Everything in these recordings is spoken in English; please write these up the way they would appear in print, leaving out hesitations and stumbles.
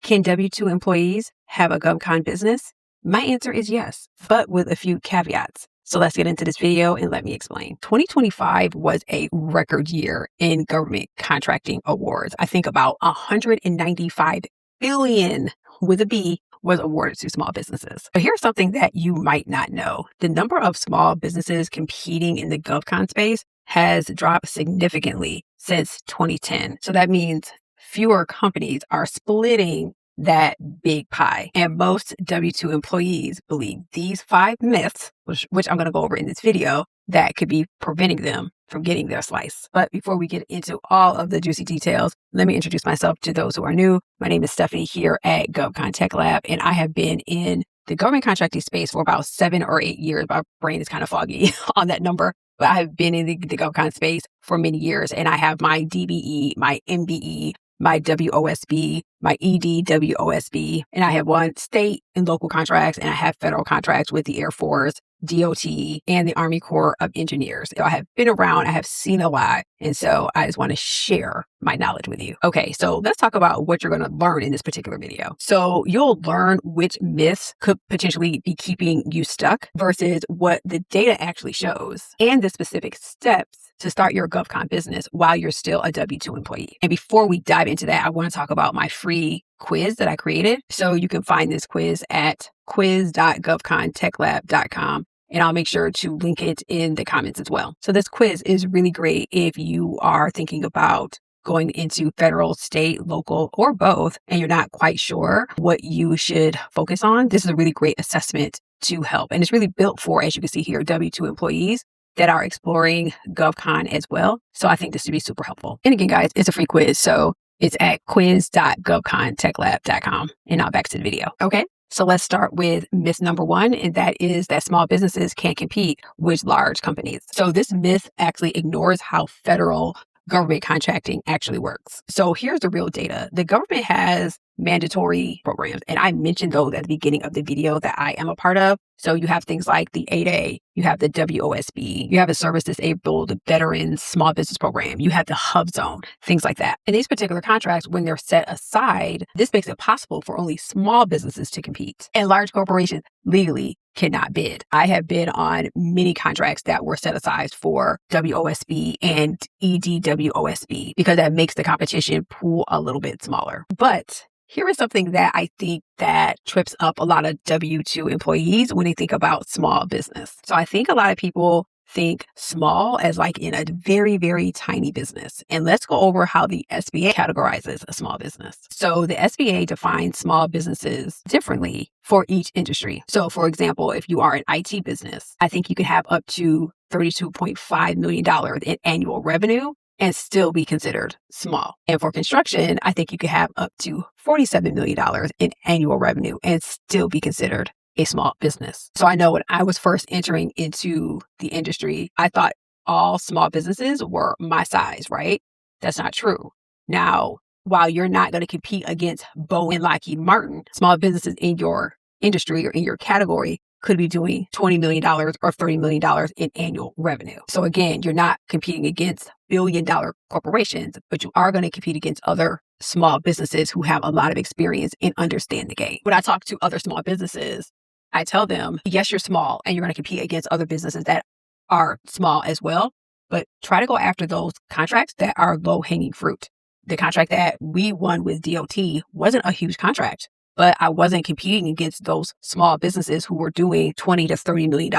Can W-2 employees have a GovCon business? My answer is yes, but with a few caveats. So let's get into this video and let me explain. 2025 was a record year in government contracting awards. I think about 195 billion with a B was awarded to small businesses. But here's something that you might not know. The number of small businesses competing in the GovCon space has dropped significantly since 2010. So that means fewer companies are splitting that big pie. And most W-2 employees believe these 5 myths, which I'm going to go over in this video, that could be preventing them from getting their slice. But before we get into all of the juicy details, let me introduce myself to those who are new. My name is Stephanie here at GovCon Tech Lab, and I have been in the government contracting space for about 7 or 8 years. My brain is kind of foggy on that number, but I have been in the GovCon space for many years, and I have my DBE, my MBE, my WOSB, my EDWOSB, and I have won state and local contracts, and I have federal contracts with the Air Force, DOT, and the Army Corps of Engineers. So I have been around, I have seen a lot, and so I just want to share my knowledge with you. Okay, so let's talk about what you're going to learn in this particular video. So you'll learn which myths could potentially be keeping you stuck versus what the data actually shows, and the specific steps to start your GovCon business while you're still a W-2 employee. And before we dive into that, I want to talk about my free quiz that I created. So you can find this quiz at quiz.govcontechlab.com. And I'll make sure to link it in the comments as well. So this quiz is really great if you are thinking about going into federal, state, local, or both, and you're not quite sure what you should focus on. This is a really great assessment to help. And it's really built for, as you can see here, W-2 employees that are exploring GovCon as well. So I think this would be super helpful. And again, guys, it's a free quiz. So it's at quiz.govcontechlab.com. And now back to the video. Okay. So let's start with myth number 1, and that is that small businesses can't compete with large companies. So this myth actually ignores how federal government contracting actually works. So here's the real data. The government has mandatory programs, and I mentioned those at the beginning of the video that I am a part of. So you have things like the 8A, you have the WOSB, you have the Service Disabled Veterans Small Business Program, you have the Hub Zone, things like that. And these particular contracts, when they're set aside, this makes it possible for only small businesses to compete, and large corporations legally cannot bid. I have bid on many contracts that were set aside for WOSB and EDWOSB because that makes the competition pool a little bit smaller. But here is something that I think that trips up a lot of W-2 employees when they think about small business. So I think a lot of people think small as like in a very, very tiny business. And let's go over how the SBA categorizes a small business. So the SBA defines small businesses differently for each industry. So for example, if you are an IT business, I think you can have up to $32.5 million in annual revenue and still be considered small. And for construction, I think you could have up to $47 million in annual revenue and still be considered a small business. So I know when I was first entering into the industry, I thought all small businesses were my size, right? That's not true. Now, while you're not going to compete against Boeing and Lockheed Martin, small businesses in your industry or in your category could be doing $20 million or $30 million in annual revenue. So again, you're not competing against billion-dollar corporations, but you are going to compete against other small businesses who have a lot of experience and understand the game. When I talk to other small businesses, I tell them, yes, you're small and you're going to compete against other businesses that are small as well, but try to go after those contracts that are low-hanging fruit. The contract that we won with DOT wasn't a huge contract, but I wasn't competing against those small businesses who were doing $20 to $30 million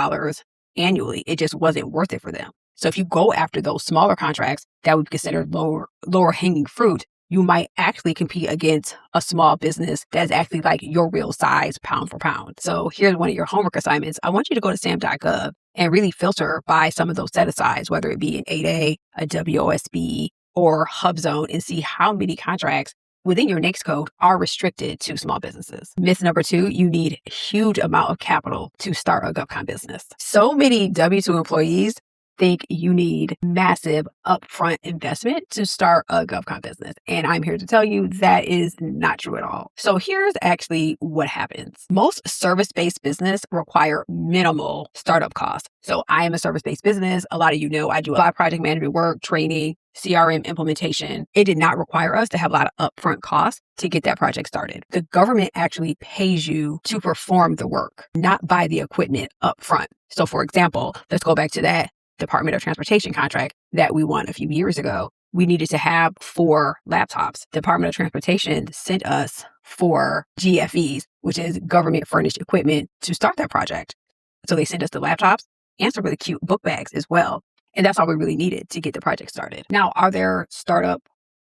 annually. It just wasn't worth it for them. So if you go after those smaller contracts that would be considered lower hanging fruit, you might actually compete against a small business that's actually like your real size pound for pound. So here's one of your homework assignments. I want you to go to sam.gov and really filter by some of those set asides, whether it be an 8A, a WOSB, or Hub Zone, and see how many contracts within your NAICS code are restricted to small businesses. Myth number 2, you need a huge amount of capital to start a GovCon business. So many W-2 employees think you need massive upfront investment to start a GovCon business. And I'm here to tell you that is not true at all. So here's actually what happens. Most service-based business require minimal startup costs. So I am a service-based business. A lot of you know I do a lot of project management work, training, CRM implementation, it did not require us to have a lot of upfront costs to get that project started. The government actually pays you to perform the work, not buy the equipment upfront. So for example, let's go back to that Department of Transportation contract that we won a few years ago. We needed to have 4 laptops. Department of Transportation sent us 4 GFEs, which is government furnished equipment, to start that project. So they sent us the laptops and some really cute book bags as well. And that's all we really needed to get the project started. Now, are there startup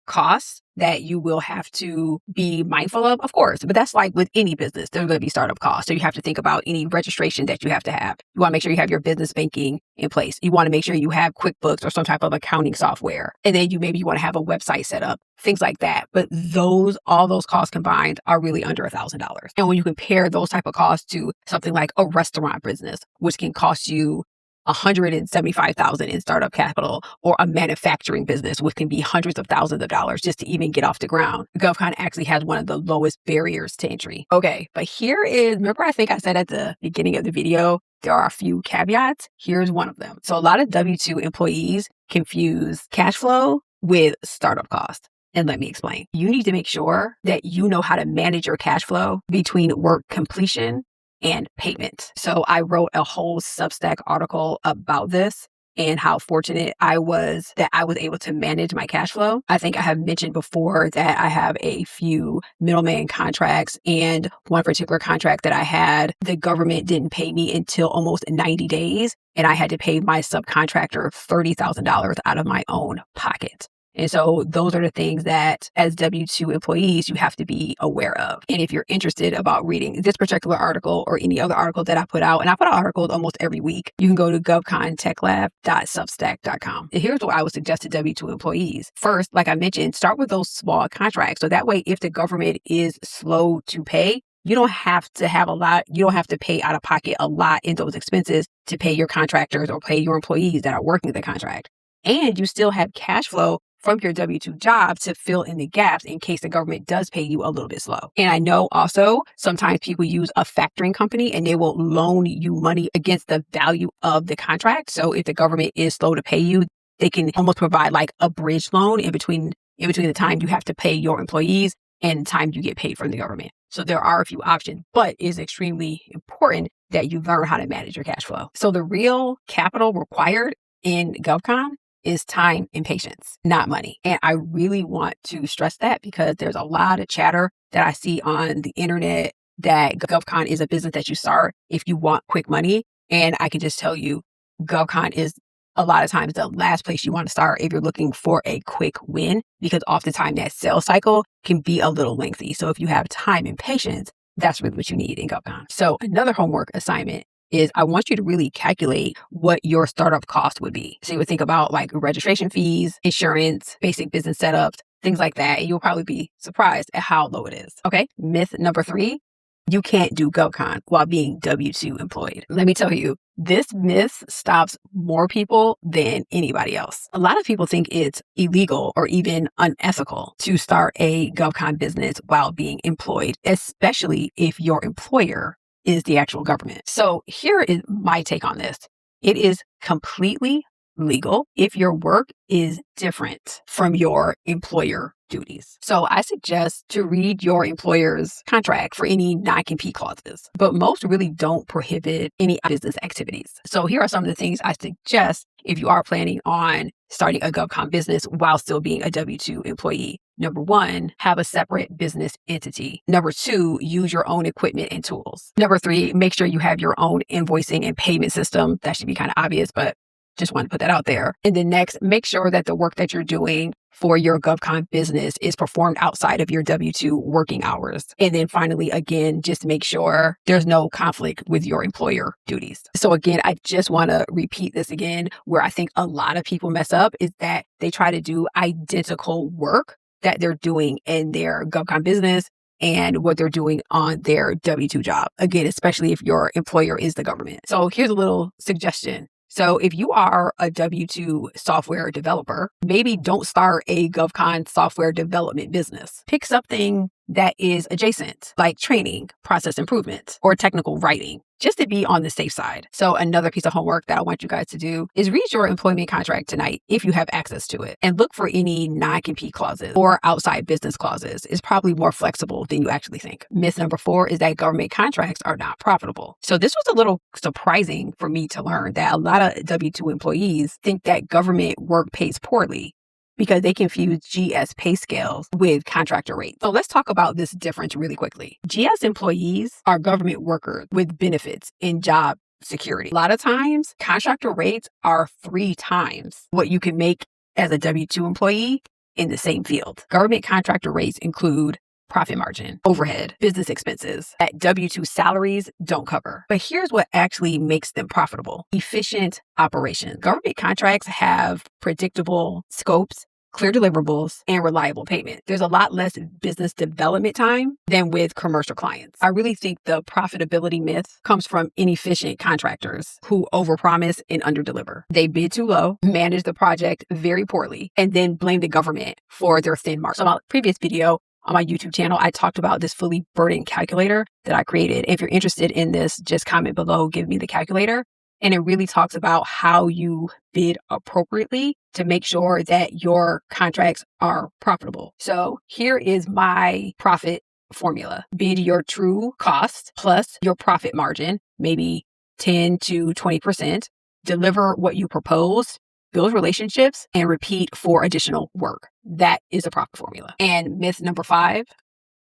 costs that you will have to be mindful of? Of course, but that's like with any business, there's going to be startup costs. So you have to think about any registration that you have to have. You want to make sure you have your business banking in place. You want to make sure you have QuickBooks or some type of accounting software. And then you want to have a website set up, things like that. But all those costs combined are really under $1,000. And when you compare those type of costs to something like a restaurant business, which can cost you $175,000 in startup capital, or a manufacturing business, which can be hundreds of thousands of dollars just to even get off the ground, GovCon actually has one of the lowest barriers to entry. Okay, but remember I think I said at the beginning of the video, there are a few caveats. Here's one of them. So a lot of W-2 employees confuse cash flow with startup costs. And let me explain. You need to make sure that you know how to manage your cash flow between work completion and payment. So I wrote a whole Substack article about this and how fortunate I was that I was able to manage my cash flow. I think I have mentioned before that I have a few middleman contracts, and one particular contract that I had, the government didn't pay me until almost 90 days, and I had to pay my subcontractor $30,000 out of my own pocket. And so those are the things that as W-2 employees, you have to be aware of. And if you're interested about reading this particular article or any other article that I put out, and I put out articles almost every week, you can go to govcontechlab.substack.com. And here's what I would suggest to W-2 employees. First, like I mentioned, start with those small contracts. So that way, if the government is slow to pay, you don't have to have a lot. You don't have to pay out of pocket a lot in those expenses to pay your contractors or pay your employees that are working the contract. And you still have cash flow from your W-2 job to fill in the gaps in case the government does pay you a little bit slow. And I know also sometimes people use a factoring company and they will loan you money against the value of the contract. So if the government is slow to pay you, they can almost provide like a bridge loan in between the time you have to pay your employees and the time you get paid from the government. So there are a few options, but it is extremely important that you learn how to manage your cash flow. So the real capital required in GovCon is time and patience, not money. And I really want to stress that because there's a lot of chatter that I see on the internet that GovCon is a business that you start if you want quick money. And I can just tell you, GovCon is a lot of times the last place you want to start if you're looking for a quick win, because oftentimes that sales cycle can be a little lengthy. So if you have time and patience, that's really what you need in GovCon. So another homework assignment is I want you to really calculate what your startup cost would be. So you would think about like registration fees, insurance, basic business setups, things like that. And you'll probably be surprised at how low it is. Okay. Myth number 3, you can't do GovCon while being W-2 employed. Let me tell you, this myth stops more people than anybody else. A lot of people think it's illegal or even unethical to start a GovCon business while being employed, especially if your employer is the actual government. So here is my take on this. It is completely legal if your work is different from your employer duties. So I suggest to read your employer's contract for any non-compete clauses, but most really don't prohibit any business activities. So here are some of the things I suggest if you are planning on starting a GovCon business while still being a W-2 employee. Number 1, have a separate business entity. Number 2, use your own equipment and tools. Number 3, make sure you have your own invoicing and payment system. That should be kind of obvious, but just want to put that out there. And then next, make sure that the work that you're doing for your GovCon business is performed outside of your W-2 working hours. And then finally, again, just make sure there's no conflict with your employer duties. So again, I just want to repeat this again, where I think a lot of people mess up is that they try to do identical work that they're doing in their GovCon business and what they're doing on their W-2 job. Again, especially if your employer is the government. So here's a little suggestion. So if you are a W-2 software developer, maybe don't start a GovCon software development business. Pick something that is adjacent, like training, process improvement, or technical writing, just to be on the safe side. So another piece of homework that I want you guys to do is read your employment contract tonight if you have access to it, and look for any non-compete clauses or outside business clauses. It's probably more flexible than you actually think. Myth number 4 is that government contracts are not profitable. So this was a little surprising for me to learn that a lot of W-2 employees think that government work pays poorly because they confuse GS pay scales with contractor rates. So let's talk about this difference really quickly. GS employees are government workers with benefits and job security. A lot of times, contractor rates are 3 times what you can make as a W-2 employee in the same field. Government contractor rates include profit margin, overhead, business expenses that W-2 salaries don't cover. But here's what actually makes them profitable: efficient operations. Government contracts have predictable scopes, clear deliverables, and reliable payment. There's a lot less business development time than with commercial clients. I really think the profitability myth comes from inefficient contractors who overpromise and underdeliver. They bid too low, manage the project very poorly, and then blame the government for their thin margin. So in my previous video on my YouTube channel, I talked about this fully burdened calculator that I created. If you're interested in this, just comment below, give me the calculator. And it really talks about how you bid appropriately to make sure that your contracts are profitable. So here is my profit formula. Bid your true cost plus your profit margin, maybe 10 to 20%. Deliver what you proposed, build relationships, and repeat for additional work. That is a profit formula. And myth number 5,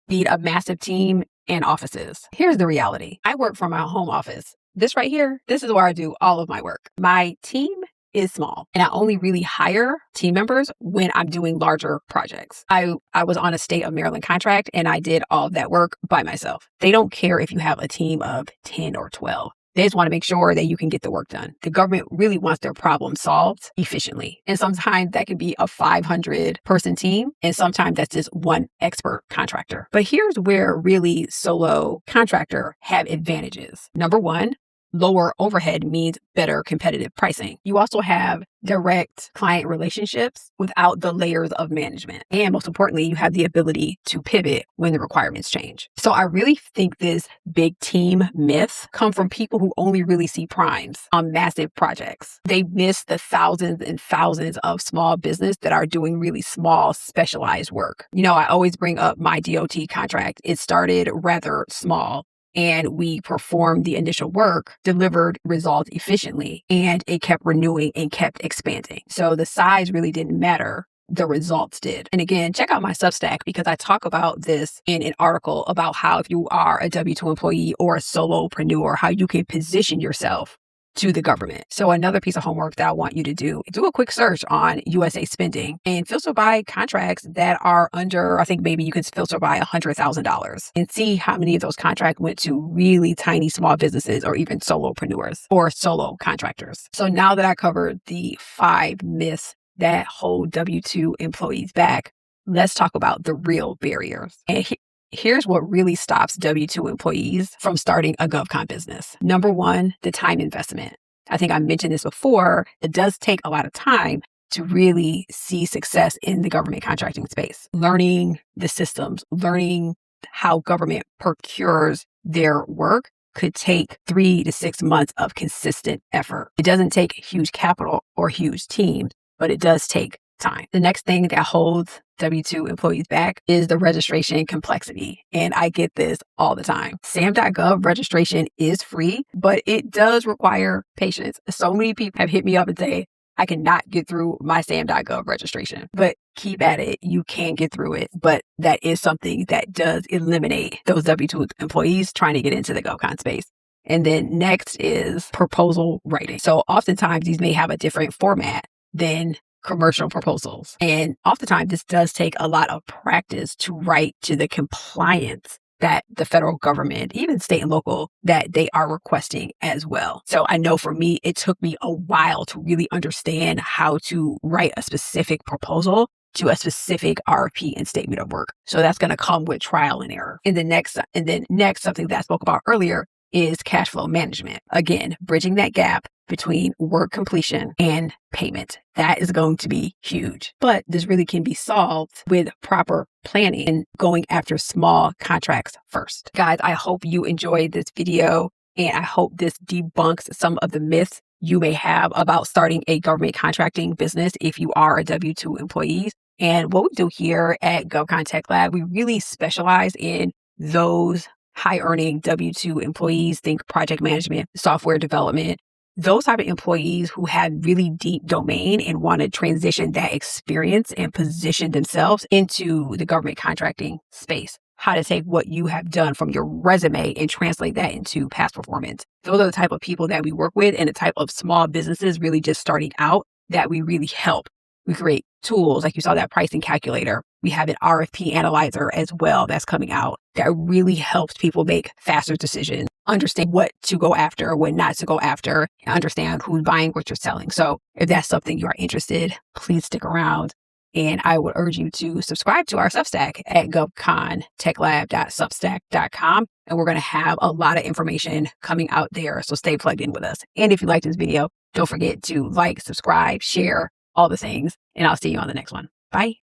need a massive team and offices. Here's the reality. I work from my home office. This right here, this is where I do all of my work. My team is small, and I only really hire team members when I'm doing larger projects. I was on a state of Maryland contract, and I did all of that work by myself. They don't care if you have a team of 10 or 12. They just want to make sure that you can get the work done. The government really wants their problem solved efficiently. And sometimes that could be a 500-person team, and sometimes that's just one expert contractor. But here's where really solo contractor have advantages. Number 1, lower overhead means better competitive pricing. You also have direct client relationships without the layers of management. And most importantly, you have the ability to pivot when the requirements change. So I really think this big team myth come from people who only really see primes on massive projects. They miss the thousands and thousands of small business that are doing really small, specialized work. You know, I always bring up my DOT contract. It started rather small, and we performed the initial work, delivered results efficiently, and it kept renewing and kept expanding. So the size really didn't matter. The results did. And again, check out my Substack because I talk about this in an article about how if you are a W-2 employee or a solopreneur, how you can position yourself to the government. So another piece of homework that I want you to do a quick search on USA spending and filter by contracts that are under, I think maybe you can filter by $100,000 and see how many of those contracts went to really tiny small businesses or even solopreneurs or solo contractors. So now that I covered the 5 myths that hold W-2 employees back, let's talk about the real barriers. And here's what really stops W-2 employees from starting a GovCon business. Number 1, the time investment. I think I mentioned this before. It does take a lot of time to really see success in the government contracting space. Learning the systems, learning how government procures their work could take 3 to 6 months of consistent effort. It doesn't take huge capital or huge teams, but it does take time. The next thing that holds W-2 employees back is the registration complexity. And I get this all the time. SAM.gov registration is free, but it does require patience. So many people have hit me up and say, I cannot get through my SAM.gov registration, but keep at it. You can get through it. But that is something that does eliminate those W-2 employees trying to get into the GovCon space. And then next is proposal writing. So oftentimes these may have a different format than commercial proposals. And oftentimes this does take a lot of practice to write to the compliance that the federal government, even state and local, that they are requesting as well. So I know for me, it took me a while to really understand how to write a specific proposal to a specific RFP and statement of work. So that's going to come with trial and error. And then next, something that I spoke about earlier is cash flow management. Again, bridging that gap between work completion and payment. That is going to be huge. But this really can be solved with proper planning and going after small contracts first. Guys, I hope you enjoyed this video, and I hope this debunks some of the myths you may have about starting a government contracting business if you are a W-2 employee. And what we do here at GovCon Tech Lab, we really specialize in those high-earning W-2 employees. Think project management, software development, those type of employees who have really deep domain and want to transition that experience and position themselves into the government contracting space. How to take what you have done from your resume and translate that into past performance. Those are the type of people that we work with, and the type of small businesses really just starting out that we really help. We create tools, like you saw that pricing calculator. We have an RFP analyzer as well that's coming out that really helps people make faster decisions, understand what to go after, what not to go after, and understand who's buying what you're selling. So if that's something you are interested, please stick around. And I would urge you to subscribe to our Substack at govcontechlab.substack.com. And we're going to have a lot of information coming out there. So stay plugged in with us. And if you like this video, don't forget to like, subscribe, share, all the things. And I'll see you on the next one. Bye.